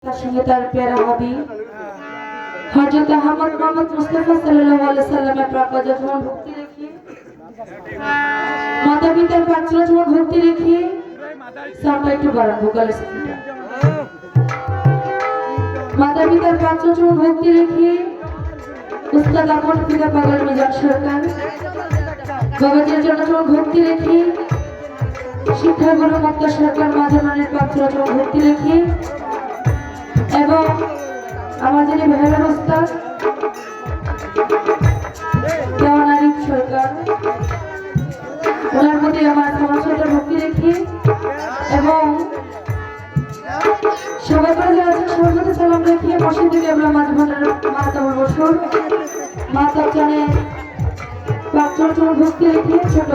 সঙ্গে তার প্যারা হবি হযরত আহমদ মোহাম্মদ মুস্তাফা সাল্লাল্লাহু আলাইহি সাল্লামের প্রাপ্য যখন ভক্তি রেখে মাতা পিতার পাঁচলা যখন ভক্তি রেখে সাউন্ডটা একটু বাড়ান ভোকাল স্পিডটা মাতা পিতার পাঁচলা যখন ভক্তি রেখে উস্তাদ আহমদ পিতা পাগল মিজান সরকার বাবাজির জন্য যখন ভক্তি রেখে শিক্ষাগুরু মুক্ত সরকার মাঝামানের পাঁচলা যখন ভক্তি রেখে এবং আমাদের মেহরান উস্তাদ দেওয়ান আরিফ সরকার ওনার প্রতি আমার সমাজের ভক্তি রেখে এবং সবাই করে যারা আছে সবার প্রতি সালাম রেখে মসজিদে কেবলা মাঝমানের মাতাবুল বসুর মাতা জানে পাঁচজন ভক্তি রেখে ছোট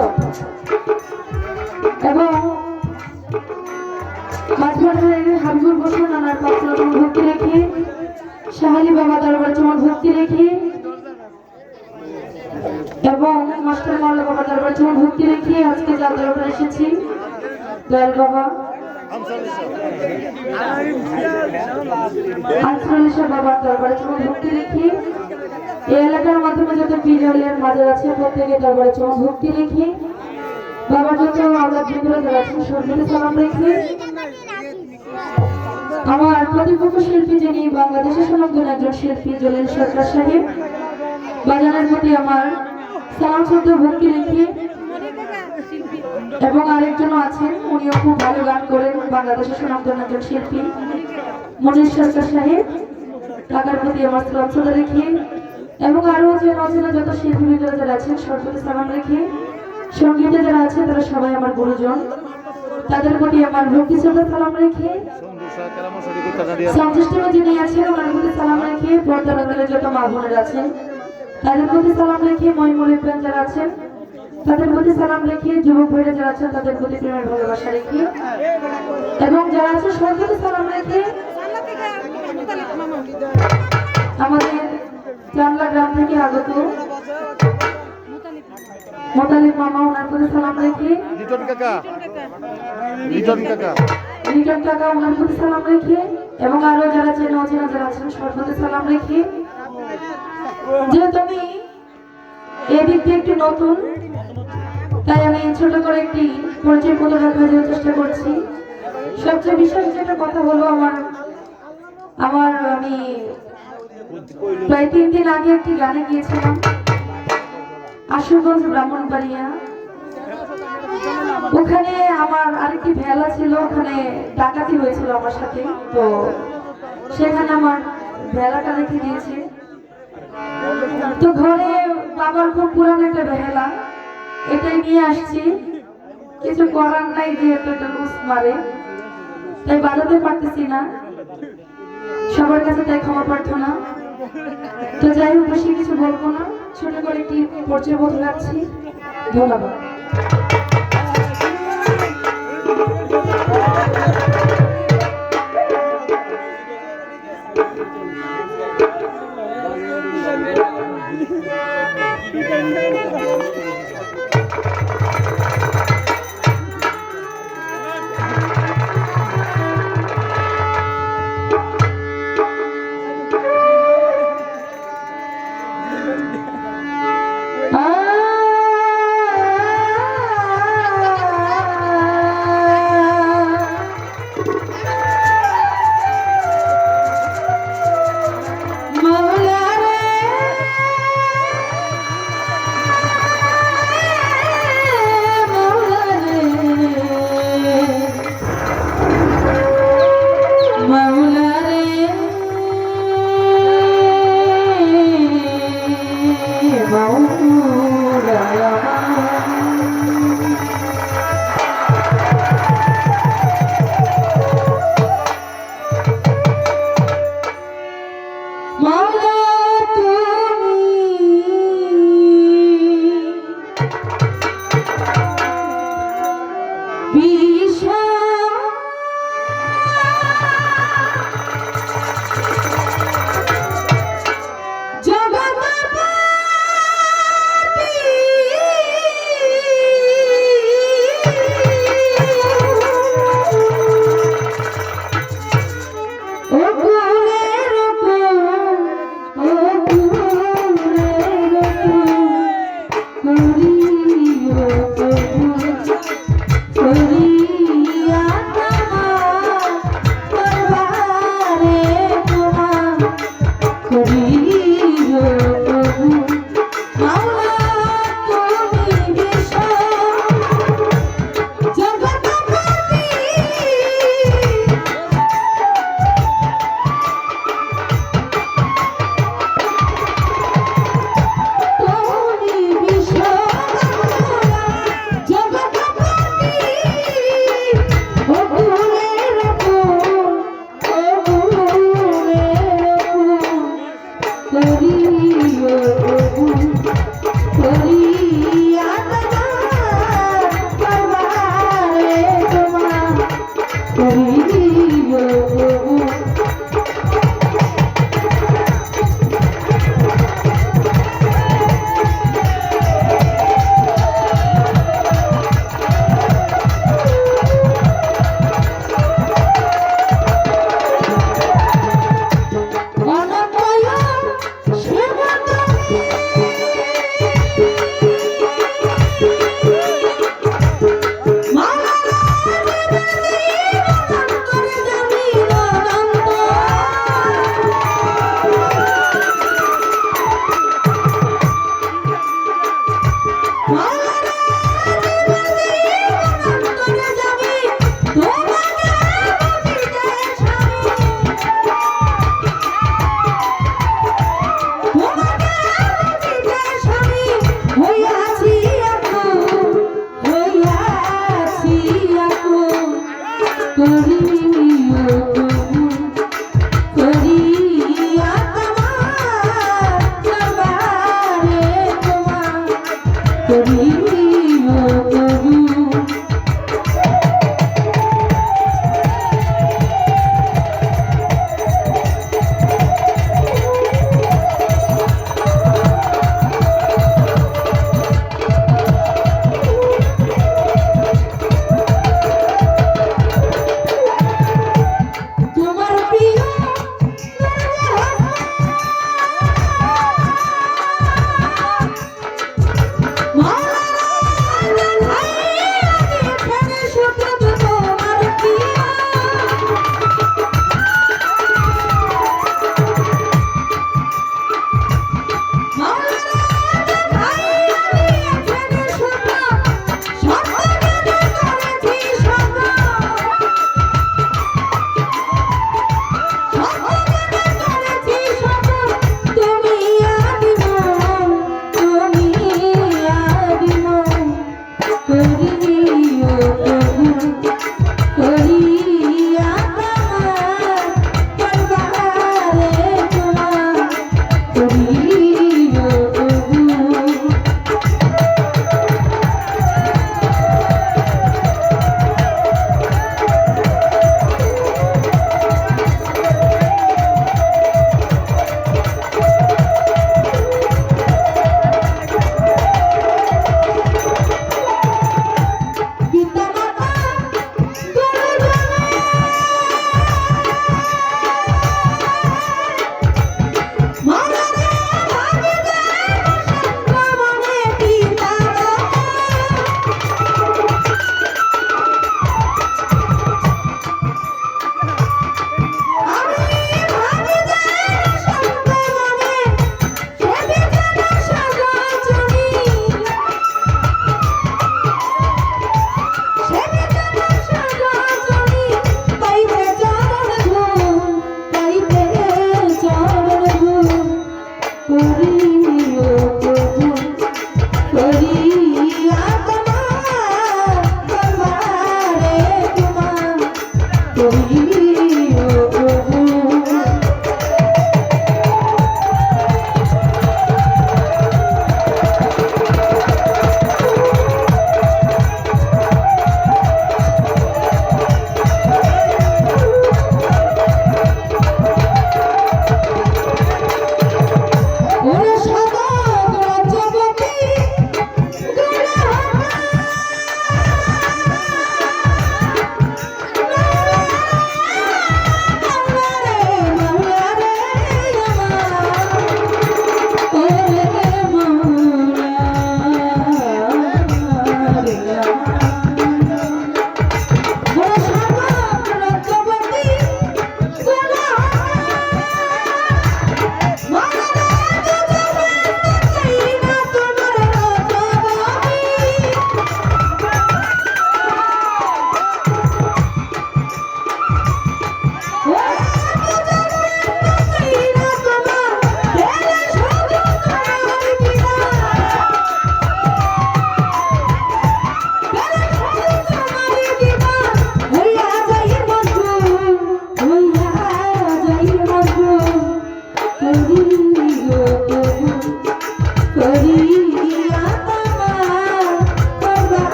এবং মাঝমানের হাবিবুল বসুর নানার পাঁচজন ভক্তি রেখে শাহালি বাবা দরবার চমন ভক্তি রেখে এবং মাস্টার মাওলা বাবা দরবার চমন ভক্তি রেখে আজকে যার দরবারে এসেছি দয়াল বাবা আনসারুল্লাহ বাবার দরবারে চমন ভক্তি রেখে এই এলাকার মাধ্যমে যত পীরের মাজার আছে প্রত্যেকের দরবারে চমন ভক্তি রেখে বাবার যত আওলাদ বৃন্দরা যারা আছেন সর্বদা সালাম রেখে আমার প্রতিপক্ষ শিল্পী যিনি বাংলাদেশের সুনামধন্য একজন শিল্পী জলিল সরকার সাহেব বাজানের প্রতি আমার সালাম শব্দ ভক্তি রেখে এবং আরেকজনও আছেন উনিও খুব ভালো গান করেন বাংলাদেশের সুনামধন্য একজন শিল্পী মনির সরকার সাহেব তাদের প্রতি আমার সালাম শব্দ রেখে এবং আরো যে অচেনা যত শিল্পী যারা আছেন সর্বদা সালাম রেখে সঙ্গীতে যারা আছে তারা সবাই আমার গুরুজন তাদের প্রতি আমার ভক্তি শ্রদ্ধা সালাম রেখে সংশ্লিষ্ট যিনি আছেন ওনার প্রতি সালাম রেখে পর্দার যত মা বোনেরা আছেন তাদের প্রতি সালাম রেখে মহিমুল প্রেম যারা আছেন তাদের প্রতি সালাম রেখে যুবক ভাইরা যারা আছেন তাদের প্রতি প্রেমের ভালোবাসা রেখে এবং যারা আছে সবার প্রতি সালাম রেখে আমাদের চাংলা গ্রাম থেকে আগত মোতালিব মামা ওনার প্রতি সালাম রেখে লিটন কাকা ওনার প্রতি সালাম রেখে এবং আরো যারা চেনা অচেনা যারা আছেন সবার প্রতি সালাম রেখে যেহেতু আমি এদিক দিয়ে একটু নতুন তাই আমি ছোট করে একটি পরিচয় পত্র রাখার চেষ্টা করছি সবচেয়ে বিশেষ যেটা কথা হলো আমি প্রায় 3 দিন আগে একটি গানে গিয়েছিলাম আশুগঞ্জ ব্রাহ্মণবাড়িয়া ওখানে আমার আরেকটি ভেলা ছিল ওখানে ডাকাতি হয়েছিল আমার সাথে তো সেখানে আমার ভেলাটা রেখে দিয়েছে তো ঘরে বাবার খুব পুরানো একটা ভেলা এটাই নিয়ে আসছি কিছু করার নাই যেহেতু এটা লুজ মারে তাই বাজাতে পারতেছি না সবার কাছে তাই ক্ষমা প্রার্থনা তো যাই হোক বেশি কিছু বলবো না ছোট করে একটি পরিচয় বোধ রাখছি ধন্যবাদ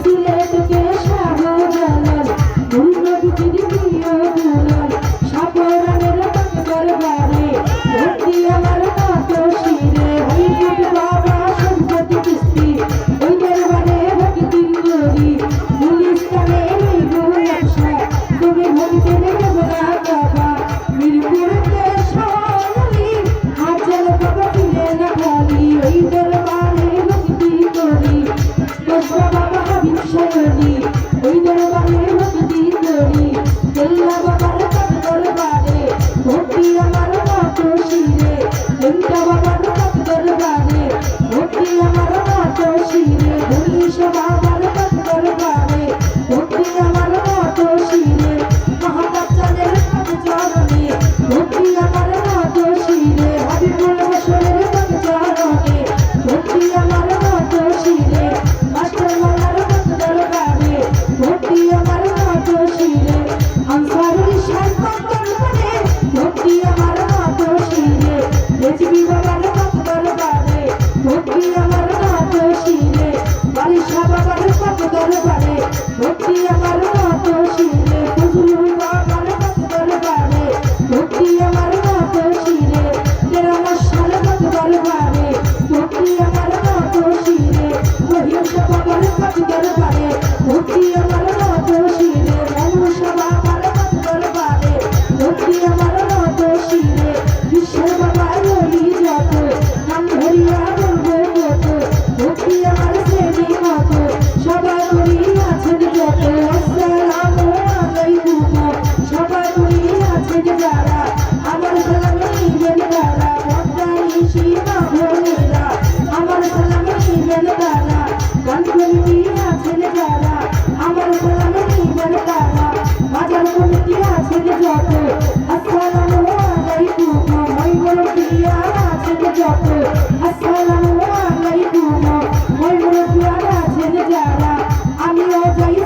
সিলেটকে শাহজালাল দুর্নবীর প্রিয় দুলাল সাপরানের দরবারে ভক্তি আমার কত শিরে হইপুর বাবা সম্পত্তি কিস্তি ওই দরবারে ভক্তি করি গুলিস্তানে ব্যবসা তুমি ভক্তি দেবরা বাবা মিরপুরকে শালি হাজার বাবা ফিরে না খালি ওই দরবারে ভক্তি করি কসবা বাবা হাবিব শরণি ওই দরবারে ভক্তি করি কেল্লা বাবার দরবারে ভক্তি আমার কত শিরে ঘন্টা বাবার দরবারে ভক্তি আমার কত শিরে পুলিশ বাবার দরবারে ভক্তি আমার কত শিরে মহাকালের চরণে ভক্তি আমার কত শিরে হাবিবুল বসরের চরণে ভক্তি আমার কত শিরে মাস্টার মালার দরবারে ভক্তি আমার কত শিরে আনসারুল শাহ দরবারে ভক্তি আমার কত শিরে রেজবি বাবার দরবারে ভক্তি আমার কত শিরে বালিশা বাবার দরবারে ভক্তি আমার কত শিরে ফজলুল বাবার দরবারে ভক্তি আমার কত শিরে তেরা মশাল দরবারে ভক্তি আমার কত শিরে রহিম শাহ বাবার দরবারে ভক্তি আমার কত শিরে মনুষা বাবার দরবারে ভক্তি আমার কত শিরে বিশ্বের বাবার রলি যত নাম ধরিয়া বলবো কত ভক্তি আমার শ্রেণী মত সবার